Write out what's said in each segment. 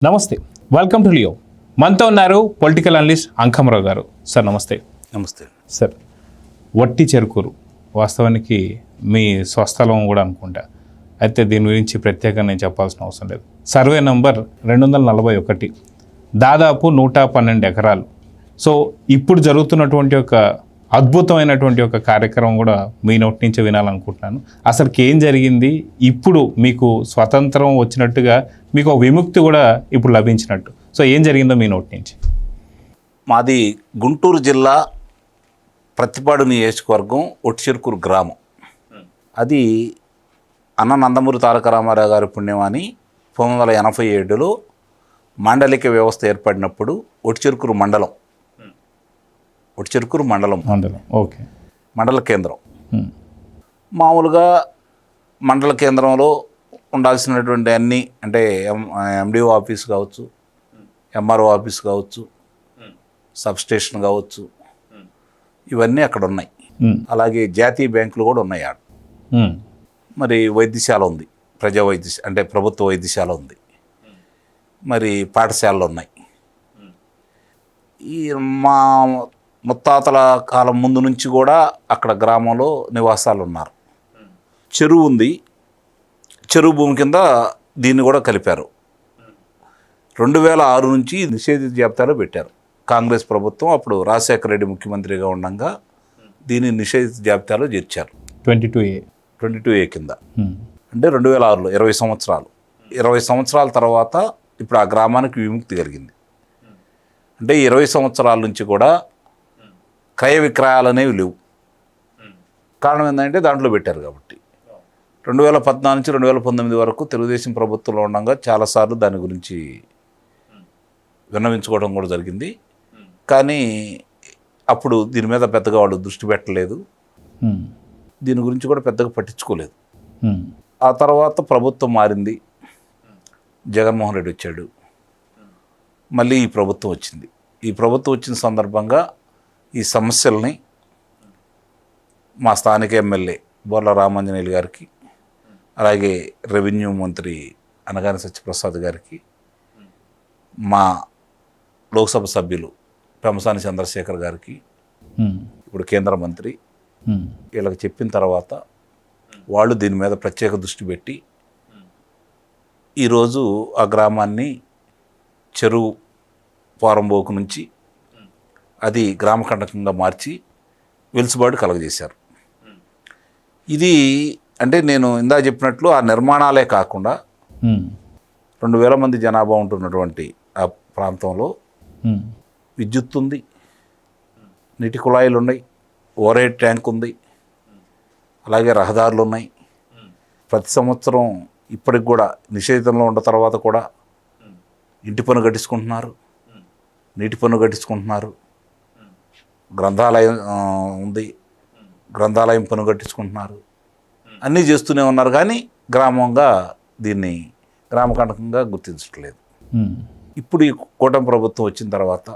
నమస్తే, welcome to Leo. మనతో ఉన్నారు పొలిటికల్ అనలిస్ట్ అంకమరావు గారు. సార్ నమస్తే. నమస్తే సార్, వట్టి చెరుకూరు వాస్తవానికి మీ స్వస్థలం కూడా అనుకుంటా. అయితే దీని గురించి ప్రత్యేకంగా నేను చెప్పాల్సిన అవసరం లేదు. సర్వే నంబర్ 241, దాదాపు 112 ఎకరాలు. సో ఇప్పుడు జరుగుతున్నటువంటి ఒక అద్భుతమైనటువంటి ఒక కార్యక్రమం కూడా మీ నోటి నుంచి వినాలనుకుంటున్నాను. అసలుకి ఏం జరిగింది? ఇప్పుడు మీకు స్వతంత్రం వచ్చినట్టుగా మీకు ఒక విముక్తి కూడా ఇప్పుడు లభించినట్టు. సో ఏం జరిగిందో మీ నోటి నుంచి. మాది గుంటూరు జిల్లా ప్రతిపాడు నియోజకవర్గం ఒట్టిచెరుకూరు గ్రామం. అది అన్న నందమూరి తారక రామారావు గారి పుణ్యమాని 1987లో మాండలిక వ్యవస్థ ఏర్పడినప్పుడు ఒట్టిచెరుకూరు మండలం ఓకే, మండల కేంద్రం. మామూలుగా మండల కేంద్రంలో ఉండాల్సినటువంటి అన్నీ అంటే ఎండిఓ ఆఫీస్ కావచ్చు, ఎంఆర్ఓ ఆఫీస్ కావచ్చు, సబ్స్టేషన్ కావచ్చు, ఇవన్నీ అక్కడ ఉన్నాయి. అలాగే జాతీయ బ్యాంకులు కూడా ఉన్నాయి ఆడ. మరి వైద్యశాల ఉంది, ప్రజా వైద్యశాల అంటే ప్రభుత్వ వైద్యశాల ఉంది. మరి పాఠశాలలు ఉన్నాయి. ఈ మా ముత్తాతల కాలం ముందు నుంచి కూడా అక్కడ గ్రామంలో నివాసాలు ఉన్నారు. చెరువు ఉంది, చెరువు భూమి కింద దీన్ని కూడా కలిపారు. 2006 నుంచి నిషేధిత జాబితాలో పెట్టారు కాంగ్రెస్ ప్రభుత్వం. అప్పుడు రాజశేఖర రెడ్డి ముఖ్యమంత్రిగా ఉండగా దీన్ని నిషేధిత జాబితాలో చేర్చారు 22A కింద. అంటే 2006లో 20 సంవత్సరాలు. 20 సంవత్సరాల తర్వాత ఇప్పుడు ఆ గ్రామానికి విముక్తి కలిగింది. అంటే 20 సంవత్సరాల నుంచి కూడా క్రయ విక్రయాలు అనేవి లేవు. కారణం ఏంటంటే దాంట్లో పెట్టారు కాబట్టి. 2014 నుంచి 2019 వరకు తెలుగుదేశం ప్రభుత్వంలో ఉండగా చాలాసార్లు దాని గురించి విన్నవించుకోవడం కూడా జరిగింది. కానీ అప్పుడు దీని మీద పెద్దగా వాళ్ళు దృష్టి పెట్టలేదు, దీని గురించి కూడా పెద్దగా పట్టించుకోలేదు. ఆ తర్వాత ప్రభుత్వం మారింది, జగన్మోహన్ రెడ్డి వచ్చాడు, మళ్ళీ ఈ ప్రభుత్వం వచ్చింది. ఈ ప్రభుత్వం వచ్చిన సందర్భంగా ఈ సమస్యల్ని మా స్థానిక ఎమ్మెల్యే బోర్ల రామాంజనేయులు గారికి, అలాగే రెవెన్యూ మంత్రి అనగాని సత్యప్రసాద్ గారికి, మా లోక్సభ సభ్యులు పెమ్మసాని చంద్రశేఖర్ గారికి, ఇప్పుడు కేంద్ర మంత్రి, వీళ్ళకి చెప్పిన తర్వాత వాళ్ళు దీని మీద ప్రత్యేక దృష్టి పెట్టి ఈరోజు ఆ గ్రామాన్ని చెరువు పోరంబోకు నుంచి అది గ్రామకండకంగా మార్చి వెలుసుబాటు కలగజేశారు. ఇది అంటే నేను ఇందా చెప్పినట్లు ఆ నిర్మాణాలే కాకుండా 2000 మంది జనాభా ఉంటున్నటువంటి ఆ ప్రాంతంలో విద్యుత్ ఉంది, నీటి కుళాయిలు ఉన్నాయి, ఓవర్ ట్యాంక్ ఉంది, అలాగే రహదారులు ఉన్నాయి. ప్రతి సంవత్సరం ఇప్పటికి కూడా నిషేధంలో ఉన్న తర్వాత కూడా ఇంటి పన్ను కట్టించుకుంటున్నారు, నీటి పన్ను కట్టించుకుంటున్నారు, గ్రంథాలయం ఉంది, గ్రంథాలయం పన్ను కట్టించుకుంటున్నారు, అన్నీ చేస్తూనే ఉన్నారు. కానీ గ్రామంగా దీన్ని గ్రామకండకంగా గుర్తించట్లేదు. ఇప్పుడు ఈ కూటమి ప్రభుత్వం వచ్చిన తర్వాత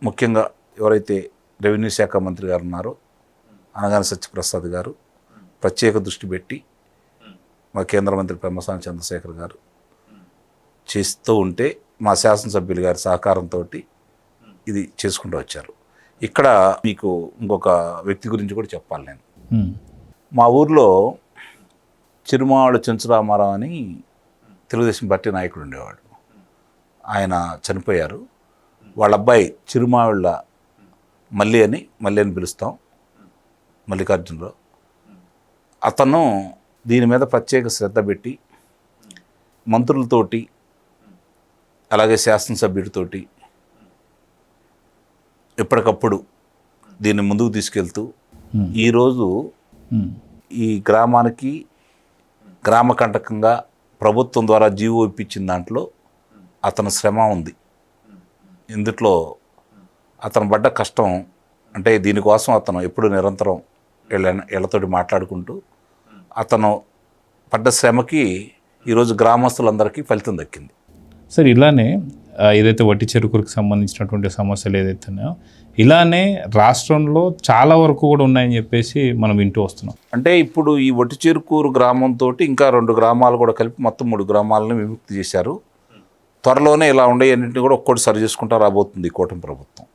ముఖ్యంగా ఎవరైతే రెవెన్యూ శాఖ మంత్రి గారు ఉన్నారో అనగాని సత్యప్రసాద్ గారు ప్రత్యేక దృష్టి పెట్టి, మా కేంద్ర మంత్రి పెమ్మసాని చంద్రశేఖర్ గారు చేస్తూ ఉంటే మా శాసనసభ్యులు గారి సహకారంతో ఇది చేసుకుంటూ వచ్చారు. ఇక్కడ మీకు ఇంకొక వ్యక్తి గురించి కూడా చెప్పాలి నేను. మా ఊర్లో చిరుమావళి చెంచురామారావు అని తెలుగుదేశం పార్టీ నాయకుడు ఉండేవాడు. ఆయన చనిపోయారు. వాళ్ళ అబ్బాయి చిరుమావిళ్ళ మల్లి అని పిలుస్తాం, మల్లికార్జునరావు. అతను దీని మీద ప్రత్యేక శ్రద్ధ పెట్టి మంత్రులతోటి అలాగే శాసనసభ్యుడితోటి ఎప్పటికప్పుడు దీన్ని ముందుకు తీసుకెళ్తూ ఈరోజు ఈ గ్రామానికి గ్రామకంటకంగా ప్రభుత్వం ద్వారా జీవో ఇప్పించిన దాంట్లో అతని శ్రమ ఉంది. ఇందులో అతను పడ్డ కష్టం అంటే దీనికోసం అతను ఎప్పుడు నిరంతరం వీళ్ళతోటి మాట్లాడుకుంటూ అతను పడ్డ శ్రమకి ఈరోజు గ్రామస్తులందరికీ ఫలితం దక్కింది. సార్, ఇలానే ఏదైతే వట్టి చెరుకులకు సంబంధించినటువంటి సమస్యలు ఏదైతే ఉన్నాయో ఇలానే రాష్ట్రంలో చాలా వరకు కూడా ఉన్నాయని చెప్పేసి మనం వింటూ వస్తున్నాం. అంటే ఇప్పుడు ఈ ఒట్టిచెరుకూరు గ్రామంతో ఇంకా 2 గ్రామాలు కూడా కలిపి మొత్తం 3 గ్రామాలను విముక్తి చేశారు. త్వరలోనే ఇలా ఉండే అన్నింటినీ కూడా ఒక్కోటి సరి చేసుకుంటా రాబోతుంది ఈ కూటమి ప్రభుత్వం.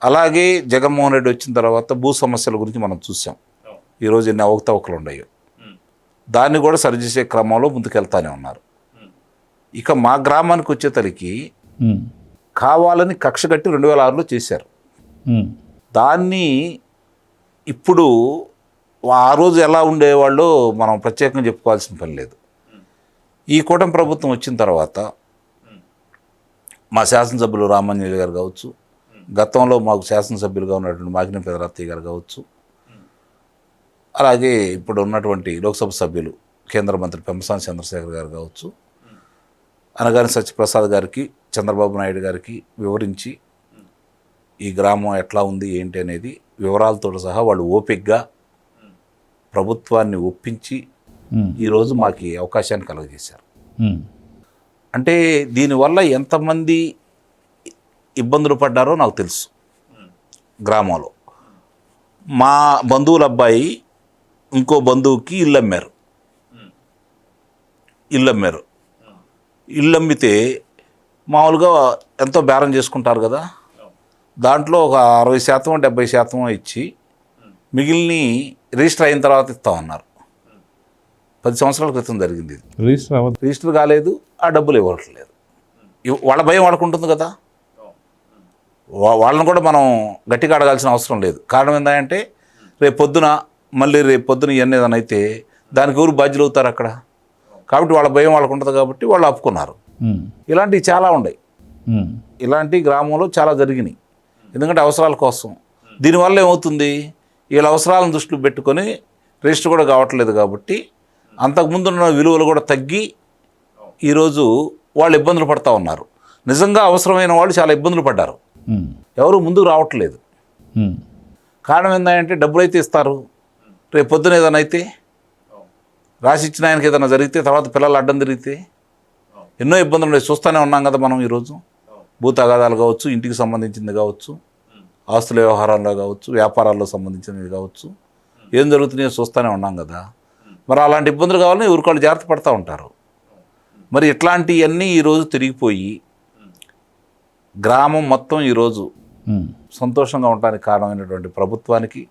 అలాగే జగన్మోహన్ రెడ్డి వచ్చిన తర్వాత భూ సమస్యల గురించి మనం చూసాం. ఈరోజు ఎన్ని అవకతవకలు ఉన్నాయో దాన్ని కూడా సరిచేసే క్రమంలో ముందుకెళ్తానే ఉన్నారు. ఇక మా గ్రామానికి వచ్చేసరికి కావాలని కక్ష కట్టి 2006లో చేశారు. దాన్ని ఇప్పుడు ఆ రోజు ఎలా ఉండేవాళ్ళో మనం ప్రత్యేకంగా చెప్పుకోవాల్సిన పని లేదు. ఈ కూటమి ప్రభుత్వం వచ్చిన తర్వాత మా శాసనసభ్యులు రామాంజనేయులు గారు కావచ్చు, గతంలో మాకు శాసనసభ్యులుగా ఉన్నటువంటి మాకిన పెదరాత్తయ్య గారు కావచ్చు, అలాగే ఇప్పుడు ఉన్నటువంటి లోక్సభ సభ్యులు కేంద్ర మంత్రి పెమ్మసాని చంద్రశేఖర్ గారు కావచ్చు, అనగాని సత్యప్రసాద్ గారికి, చంద్రబాబు నాయుడు గారికి వివరించి ఈ గ్రామం ఎట్లా ఉంది ఏంటి అనేది వివరాలతో సహా వాళ్ళు ఓపికగా ప్రభుత్వాన్ని ఒప్పించి ఈరోజు మాకు ఈ అవకాశాన్ని కలుగజేశారు. అంటే దీనివల్ల ఎంతమంది ఇబ్బందులు పడ్డారో నాకు తెలుసు. గ్రామంలో మా బంధువుల అబ్బాయి ఇంకో బంధువుకి ఇల్లు అమ్మారు. ఇల్లు అమ్మితే మామూలుగా ఎంతో బేరం చేసుకుంటారు కదా, దాంట్లో ఒక 60% 70% ఇచ్చి మిగిలిన రిజిస్టర్ అయిన తర్వాత ఇస్తామన్నారు. 10 సంవత్సరాల క్రితం జరిగింది ఇది. రిజిస్టర్ కాలేదు, ఆ డబ్బులు ఇవ్వట్లేదు. వాళ్ళ భయం వాళ్ళకు ఉంటుంది కదా, వాళ్ళని కూడా మనం గట్టిగా అడగాల్సిన అవసరం లేదు. కారణం ఏంటంటే రేపు పొద్దున ఇవన్నీ ఏదైనా అయితే దానికి ఎవరు బాధ్యులు అవుతారు అక్కడ. కాబట్టి వాళ్ళ భయం వాళ్ళకు ఉంటుంది కాబట్టి వాళ్ళు ఆపుకున్నారు. ఇలాంటివి చాలా ఉన్నాయి. ఇలాంటి గ్రామంలో చాలా జరిగినాయి. ఎందుకంటే అవసరాల కోసం. దీనివల్ల ఏమవుతుంది, వీళ్ళ అవసరాలను దృష్టిలో పెట్టుకొని రిజిస్టర్ కూడా కావట్లేదు కాబట్టి అంతకుముందు ఉన్న విలువలు కూడా తగ్గి ఈరోజు వాళ్ళు ఇబ్బందులు పడుతూ ఉన్నారు. నిజంగా అవసరమైన వాళ్ళు చాలా ఇబ్బందులు పడ్డారు. ఎవరు ముందుకు రావట్లేదు. కారణం ఏంటంటే డబ్బులు అయితే ఇస్తారు, రేపు పొద్దున ఏదైనా అయితే రాసిచ్చిన ఆయనకి ఏదైనా జరిగితే తర్వాత పిల్లలు అడ్డం తిరిగితే ఎన్నో ఇబ్బందులు ఉన్నాయి. చూస్తూనే ఉన్నాం కదా మనం. ఈరోజు భూ తగాదాలు కావచ్చు, ఇంటికి సంబంధించింది కావచ్చు, ఆస్తుల వ్యవహారాల్లో కావచ్చు, వ్యాపారాల్లో సంబంధించినవి కావచ్చు, ఏం జరుగుతున్నాయో చూస్తూనే ఉన్నాం కదా. మరి అలాంటి ఇబ్బందులు కావాలని ఊరికాళ్ళు జాగ్రత్త పడుతూ ఉంటారు. మరి ఇట్లాంటివన్నీ ఈరోజు తిరిగిపోయి గ్రామం మొత్తం ఈరోజు సంతోషంగా ఉండడానికి కారణమైనటువంటి ప్రభుత్వానికి,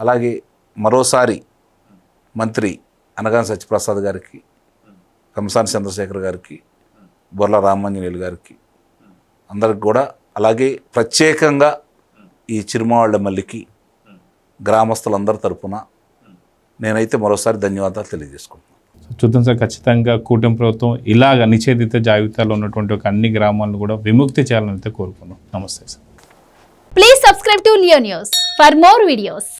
అలాగే మరోసారి మంత్రి అనగాని సత్యప్రసాద్ గారికి, పెమ్మసాని చంద్రశేఖర్ గారికి, బొర్ల రామాంజనేయులు గారికి, అందరికి కూడా, అలాగే ప్రత్యేకంగా ఈ చిరుమాళ్ళ మల్లికి గ్రామస్తులందరి తరపున నేనైతే మరోసారి ధన్యవాదాలు తెలియజేసుకుంటున్నాను. చూద్దాం సార్, ఖచ్చితంగా కూటమి ప్రభుత్వం ఇలాగ నిషేధిత జాబితాలో ఉన్నటువంటి ఒక అన్ని గ్రామాలను కూడా విముక్తి చేయాలని అయితే కోరుకున్నాం. నమస్తే sir. Please subscribe to Leo news for more videos.